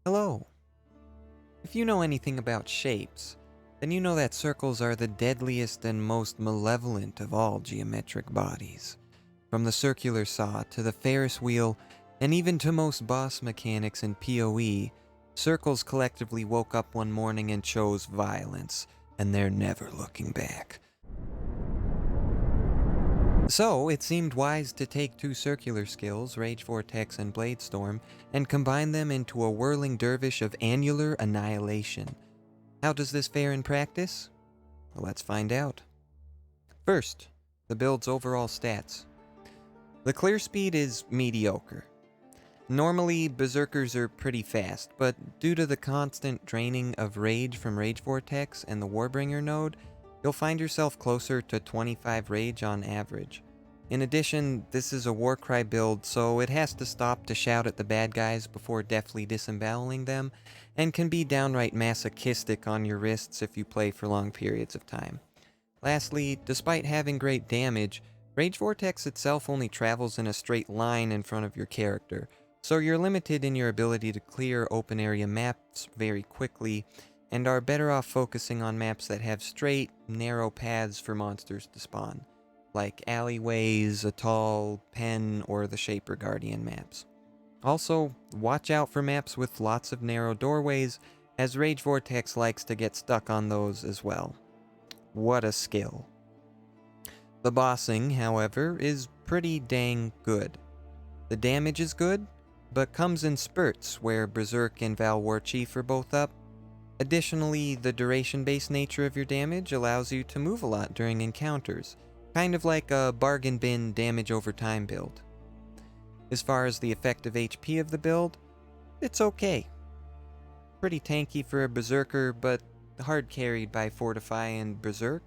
Hello. If you know anything about shapes, then you know that circles are the deadliest and most malevolent of all geometric bodies. From the circular saw to the Ferris wheel, and even to most boss mechanics in PoE, circles collectively woke up one morning and chose violence, and they're never looking back. So, it seemed wise to take two circular skills, Rage Vortex and Bladestorm, and combine them into a whirling dervish of annular annihilation. How does this fare in practice? Well, let's find out. First, the build's overall stats. The clear speed is mediocre. Normally, Berserkers are pretty fast, but due to the constant draining of rage from Rage Vortex and the Warbringer node, you'll find yourself closer to 25 rage on average. In addition, this is a Warcry build, so it has to stop to shout at the bad guys before deftly disemboweling them, and can be downright masochistic on your wrists if you play for long periods of time. Lastly, despite having great damage, Rage Vortex itself only travels in a straight line in front of your character, so you're limited in your ability to clear open area maps very quickly, and are better off focusing on maps that have straight, narrow paths for monsters to spawn, like alleyways, Atoll, Pen, or the Shaper Guardian maps. Also, watch out for maps with lots of narrow doorways, as Rage Vortex likes to get stuck on those as well. What a skill. The bossing, however, is pretty dang good. The damage is good, but comes in spurts where Berserk and Val Warchief are both up. Additionally, the duration-based nature of your damage allows you to move a lot during encounters, kind of like a bargain bin damage over time build. As far as the effective HP of the build, it's okay. Pretty tanky for a Berserker, but hard carried by Fortify and Berserk,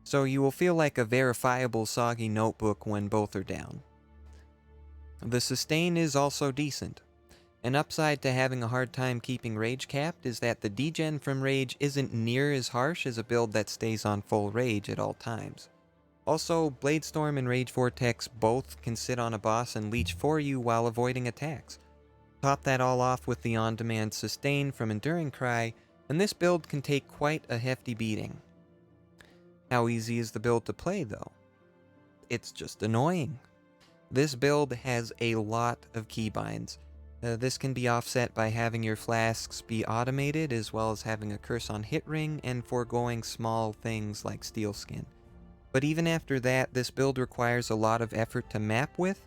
so you will feel like a verifiable soggy notebook when both are down. The sustain is also decent. An upside to having a hard time keeping Rage capped is that the degen from Rage isn't near as harsh as a build that stays on full Rage at all times. Also, Bladestorm and Rage Vortex both can sit on a boss and leech for you while avoiding attacks. Top that all off with the on-demand sustain from Enduring Cry, and this build can take quite a hefty beating. How easy is the build to play though? It's just annoying. This build has a lot of keybinds. This can be offset by having your flasks be automated, as well as having a curse on hit ring and foregoing small things like steel skin. But even after that, this build requires a lot of effort to map with,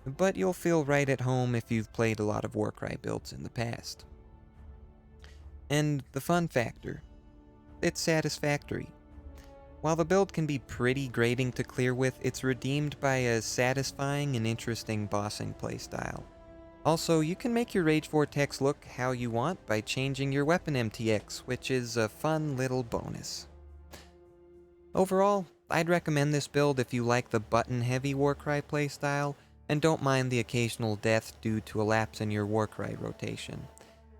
but you'll feel right at home if you've played a lot of Warcry builds in the past. And the fun factor. It's satisfactory. While the build can be pretty grating to clear with, it's redeemed by a satisfying and interesting bossing playstyle. Also, you can make your Rage Vortex look how you want by changing your weapon MTX, which is a fun little bonus. Overall, I'd recommend this build if you like the button-heavy Warcry playstyle, and don't mind the occasional death due to a lapse in your Warcry rotation.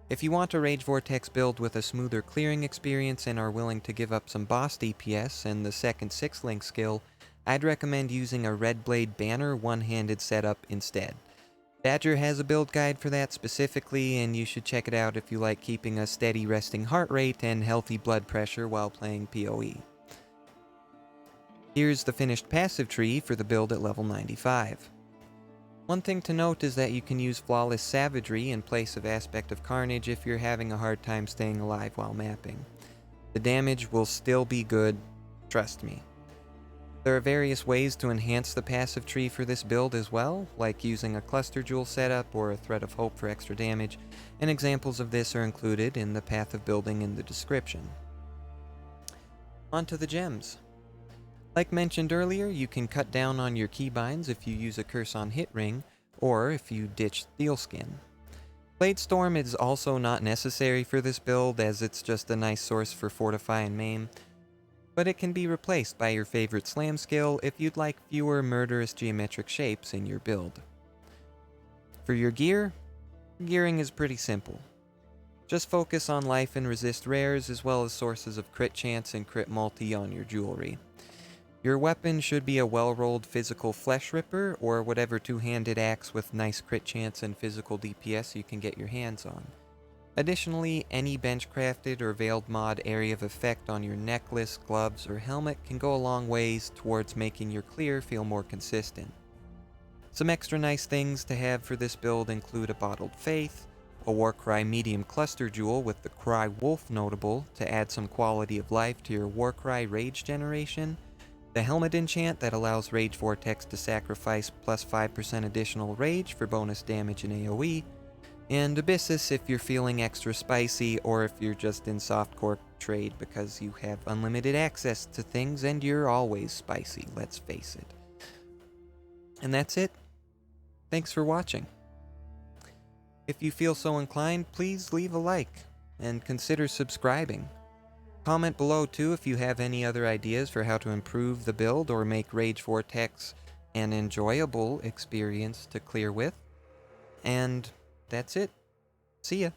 If you want a Rage Vortex build with a smoother clearing experience and are willing to give up some boss DPS and the second 6-link skill, I'd recommend using a Red Blade Banner one-handed setup instead. Badger has a build guide for that specifically, and you should check it out if you like keeping a steady resting heart rate and healthy blood pressure while playing PoE. Here's the finished passive tree for the build at level 95. One thing to note is that you can use Flawless Savagery in place of Aspect of Carnage if you're having a hard time staying alive while mapping. The damage will still be good, trust me. There are various ways to enhance the passive tree for this build as well, like using a Cluster Jewel setup or a Thread of Hope for extra damage, and examples of this are included in the path of building in the description. Onto the gems. Like mentioned earlier, you can cut down on your keybinds if you use a curse on hit ring, or if you ditch steel skin. Bladestorm is also not necessary for this build, as it's just a nice source for fortify and maim, but it can be replaced by your favorite slam skill if you'd like fewer murderous geometric shapes in your build. For your gear, gearing is pretty simple. Just focus on life and resist rares as well as sources of crit chance and crit multi on your jewelry. Your weapon should be a well-rolled physical flesh ripper or whatever two-handed axe with nice crit chance and physical DPS you can get your hands on. Additionally, any bench-crafted or veiled mod area of effect on your necklace, gloves, or helmet can go a long ways towards making your clear feel more consistent. Some extra nice things to have for this build include a Bottled Faith, a Warcry medium cluster jewel with the Cry Wolf notable to add some quality of life to your Warcry rage generation, the helmet enchant that allows Rage Vortex to sacrifice plus 5% additional rage for bonus damage in AoE, and Abyssus if you're feeling extra spicy or if you're just in softcore trade because you have unlimited access to things and you're always spicy, let's face it. And that's it. Thanks for watching. If you feel so inclined, please leave a like and consider subscribing. Comment below too if you have any other ideas for how to improve the build or make Rage Vortex an enjoyable experience to clear with. And that's it. See ya.